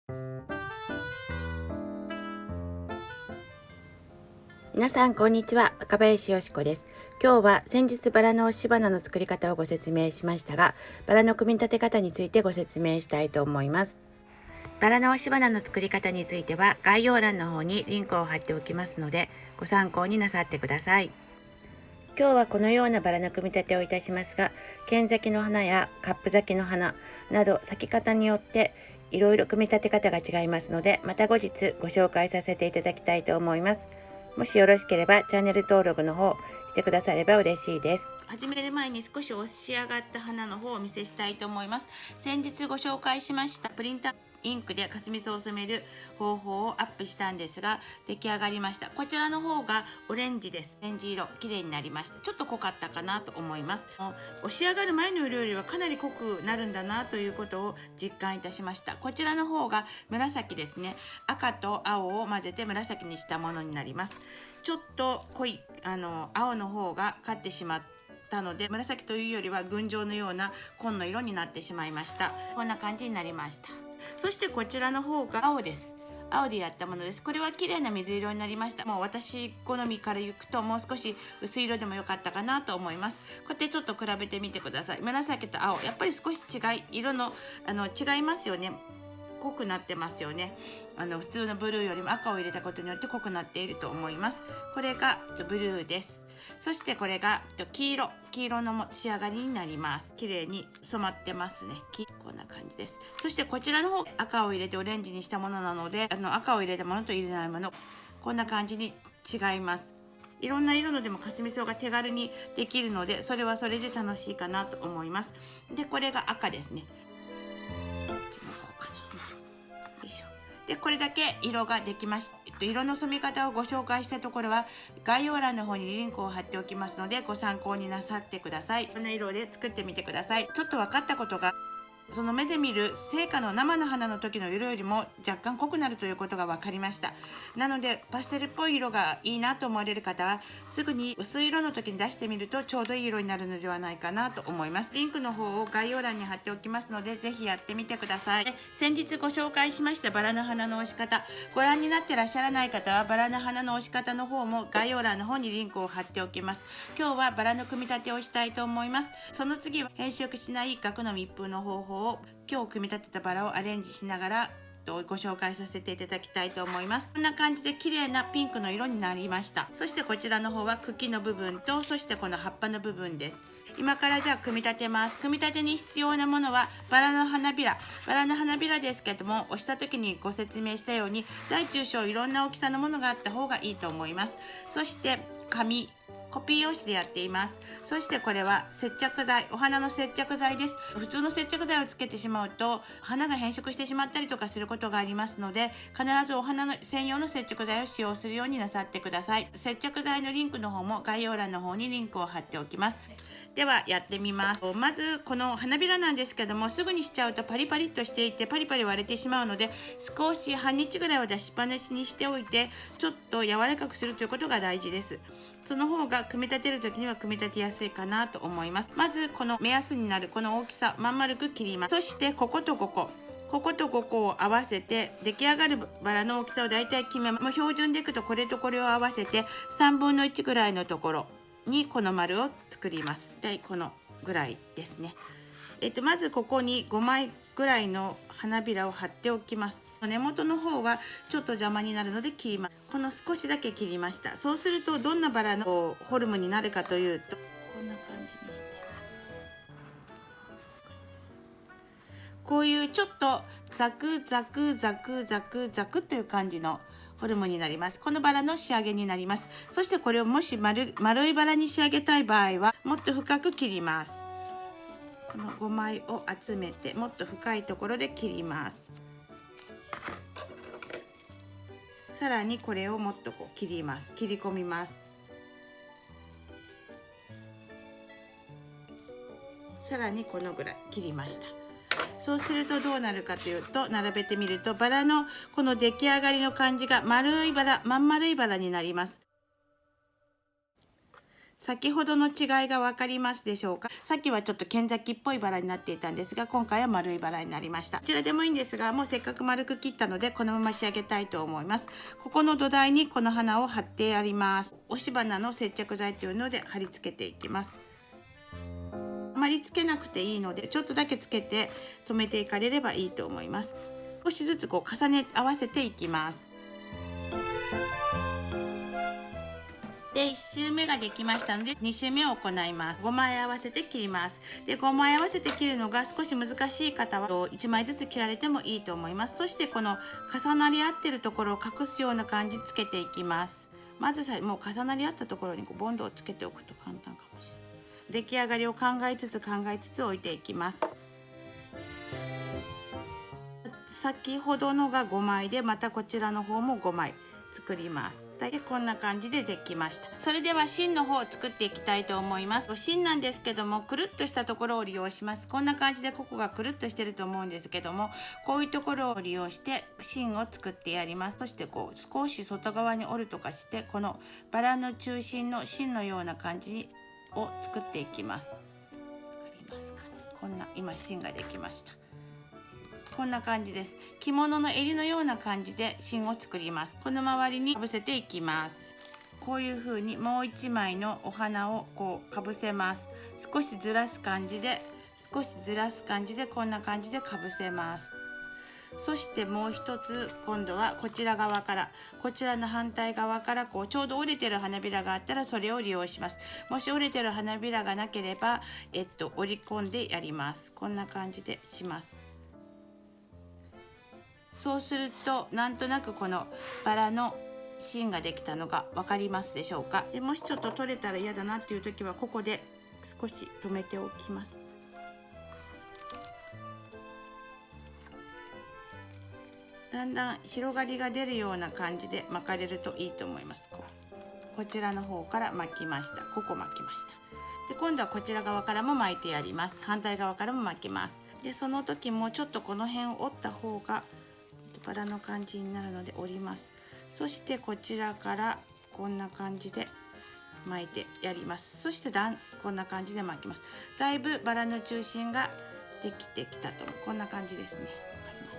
皆さんこんにちは、若林よしこです。今日は先日バラの押し花の作り方をご説明しましたが、バラの組み立て方についてご説明したいと思います。バラの押し花の作り方については概要欄の方にリンクを貼っておきますので、ご参考になさってください。今日はこのようなバラの組み立てをいたしますが、剣咲きの花やカップ咲きの花など咲き方によっていろいろ組み立て方が違いますので、また後日ご紹介させていただきたいと思います。もしよろしければチャンネル登録の方してくだされば嬉しいです。始める前に少し押し上がった花の方をお見せしたいと思います。先日ご紹介しましたプリンターインクでかすみ草を染める方法をアップしたんですが、出来上がりました。こちらの方がオレンジです。オレンジ色綺麗になりました。ちょっと濃かったかなと思います。押し上がる前の色よりはかなり濃くなるんだなということを実感いたしました。こちらの方が紫ですね。赤と青を混ぜて紫にしたものになります。ちょっと濃い青の方が勝ってしまったので、紫というよりは群青のような紺の色になってしまいました。こんな感じになりました。そしてこちらの方が青です。青でやったものです。これは綺麗な水色になりました。もう私好みからいくともう少し薄い色でも良かったかなと思います。こうやってちょっと比べてみてください。紫と青、やっぱり少し色の違いますよね。濃くなってますよね。普通のブルーよりも赤を入れたことによって濃くなっていると思います。これがブルーです。そしてこれが黄色の仕上がりになります。綺麗に染まってますね。こんな感じです。そしてこちらの方赤を入れてオレンジにしたものなので、赤を入れたものと入れないもの、こんな感じに違います。いろんな色のでもかすみ草が手軽にできるので、それはそれで楽しいかなと思います。でこれが赤ですね。でこれだけ色ができました。色の染め方をご紹介したところは概要欄の方にリンクを貼っておきますので、ご参考になさってください。こんな色で作ってみてください。ちょっと分かったことが、その目で見る生花の生の花の時の色よりも若干濃くなるということが分かりました。なのでパステルっぽい色がいいなと思われる方はすぐに薄い色の時に出してみるとちょうどいい色になるのではないかなと思います。リンクの方を概要欄に貼っておきますので、ぜひやってみてください。先日ご紹介しましたバラの花の押し方、ご覧になってらっしゃらない方はバラの花の押し方の方も概要欄の方にリンクを貼っておきます。今日はバラの組み立てをしたいと思います。その次は変色しない額の密封の方法を、今日組み立てたバラをアレンジしながらご紹介させていただきたいと思います。こんな感じで綺麗なピンクの色になりました。そしてこちらの方は茎の部分と、そしてこの葉っぱの部分です。今からじゃあ組み立てます。組み立てに必要なものはバラの花びらですけども、押した時にご説明したように大中小いろんな大きさのものがあった方がいいと思います。そして紙、コピー用紙でやっています。そしてこれは接着剤、お花の接着剤です。普通の接着剤をつけてしまうと花が変色してしまったりとかすることがありますので、必ずお花の専用の接着剤を使用するようになさってください。接着剤のリンクの方も概要欄の方にリンクを貼っておきます。ではやってみます。まずこの花びらなんですけども、すぐにしちゃうとパリパリっとしていてパリパリ割れてしまうので、少し半日ぐらいは出しっぱなしにしておいて、ちょっと柔らかくするということが大事です。その方が組み立てる時には組み立てやすいかなと思います。まずこの目安になるこの大きさまん丸く切ります。そしてこことここを合わせて出来上がるバラの大きさをだいたい決めます。もう標準でいくとこれとこれを合わせて3分の1ぐらいのところにこの丸を作ります。でこのぐらいですね。まずここに5枚ぐらいの花びらを貼っておきます。根元の方はちょっと邪魔になるので切ります。この少しだけ切りました。そうするとどんなバラのフォルムになるかというと、こんな感じにして、こういうちょっとザクザクザクザクザクという感じのフォルムになります。このバラの仕上げになります。そしてこれをもし丸いバラに仕上げたい場合はもっと深く切ります。この5枚を集めてもっと深いところで切ります。さらにこれをもっと切り込みます。さらにこのぐらい切りました。そうするとどうなるかというと、並べてみるとバラのこの出来上がりの感じがまん丸いバラになります。先ほどの違いが分かりますでしょうか。さっきはちょっと剣崎っぽいバラになっていたんですが、今回は丸いバラになりました。どちらでもいいんですが、もうせっかく丸く切ったのでこのまま仕上げたいと思います。ここの土台にこの花を貼ってあります。押し花の接着剤というので貼り付けていきます。あまりつけなくていいのでちょっとだけつけて留めていかれればいいと思います。少しずつこう重ね合わせていきます。で1周目ができましたので2周目を行います。5枚合わせて切ります。で5枚合わせて切るのが少し難しい方は1枚ずつ切られてもいいと思います。そしてこの重なり合ってるところを隠すような感じでつけていきます。まずもう重なり合ったところにボンドをつけておくと簡単かもしれない。出来上がりを考えつつ置いていきます。先ほどのが5枚でまたこちらの方も5枚作ります。でこんな感じでできました。それでは芯の方を作っていきたいと思います。芯なんですけどもくるっとしたところを利用します。こんな感じでここがくるっとしてると思うんですけども、こういうところを利用して芯を作ってやります。そしてこう少し外側に折るとかしてこのバラの中心の芯のような感じを作っていきます。わかりますかね。こんな今芯ができました。こんな感じです。着物の襟のような感じで芯を作ります。この周りにかぶせていきます。こういう風にもう一枚のお花をこうかぶせます。少しずらす感じでこんな感じでかぶせます。そしてもう一つ今度はこちら側からこちらの反対側からこうちょうど折れてる花びらがあったらそれを利用します。もし折れてる花びらがなければ折り込んでやります。こんな感じでします。そうするとなんとなくこのバラの芯ができたのが分かりますでしょうか。でもしちょっと取れたら嫌だなっていう時はここで少し留めておきます。だんだん広がりが出るような感じで巻かれるといいと思います。こちらの方から巻きました。ここ巻きました。で今度はこちら側からも巻いてやります。反対側からも巻きます。でその時もちょっとこの辺を折った方がバラの感じになるので折ります。そしてこちらからこんな感じで巻いてやります。そしてこんな感じで巻きます。だいぶバラの中心ができてきたとこんな感じですね。わかりま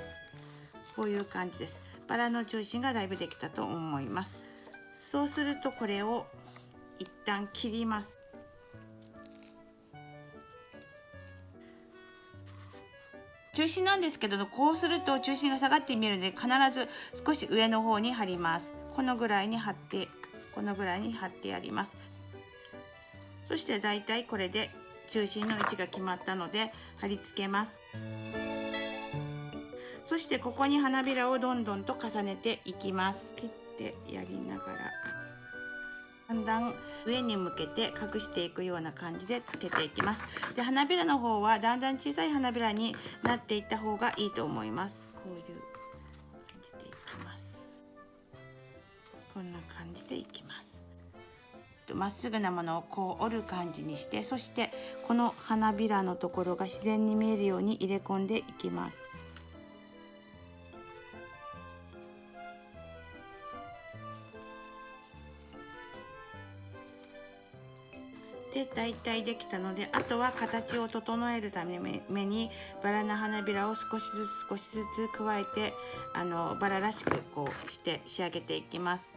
すか。こういう感じです。バラの中心がだいぶできたと思います。そうするとこれを一旦切ります。中心なんですけどこうすると中心が下がって見えるので必ず少し上の方に貼ります。このぐらいに貼ってやります。そしてだいたいこれで中心の位置が決まったので貼り付けます。そしてここに花びらをどんどんと重ねていきます。切ってやりながらだんだん上に向けて隠していくような感じでつけていきます。で花びらの方はだんだん小さい花びらになっていった方がいいと思います。こういう感じでいきます。こんな感じでいきます。まっすぐなものをこう折る感じにして、そしてこの花びらのところが自然に見えるように入れ込んでいきます。でだいたいできたのであとは形を整えるためにバラの花びらを少しずつ加えてバラらしくこうして仕上げていきます。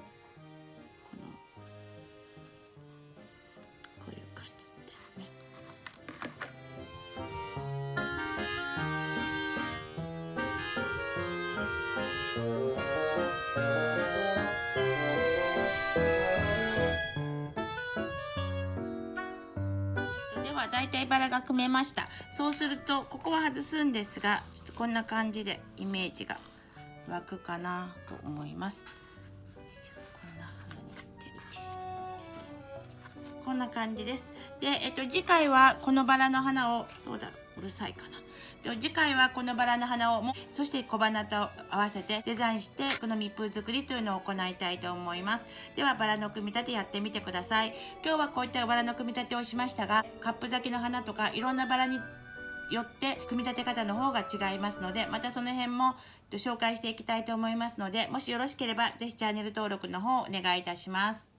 こういう感じですね。だいたいバラが組めました。そうするとここは外すんですがちょっとこんな感じでイメージが湧くかなと思います。こんな感じです。で、次回はこのバラの花をどうだろう、うるさいかな。次回はこのバラの花をそして小花と合わせてデザインしてこの密封作りというのを行いたいと思います。ではバラの組み立てやってみてください。今日はこういったバラの組み立てをしましたが、カップ咲きの花とかいろんなバラによって組み立て方の方が違いますので、またその辺も紹介していきたいと思いますので、もしよろしければぜひチャンネル登録の方をお願いいたします。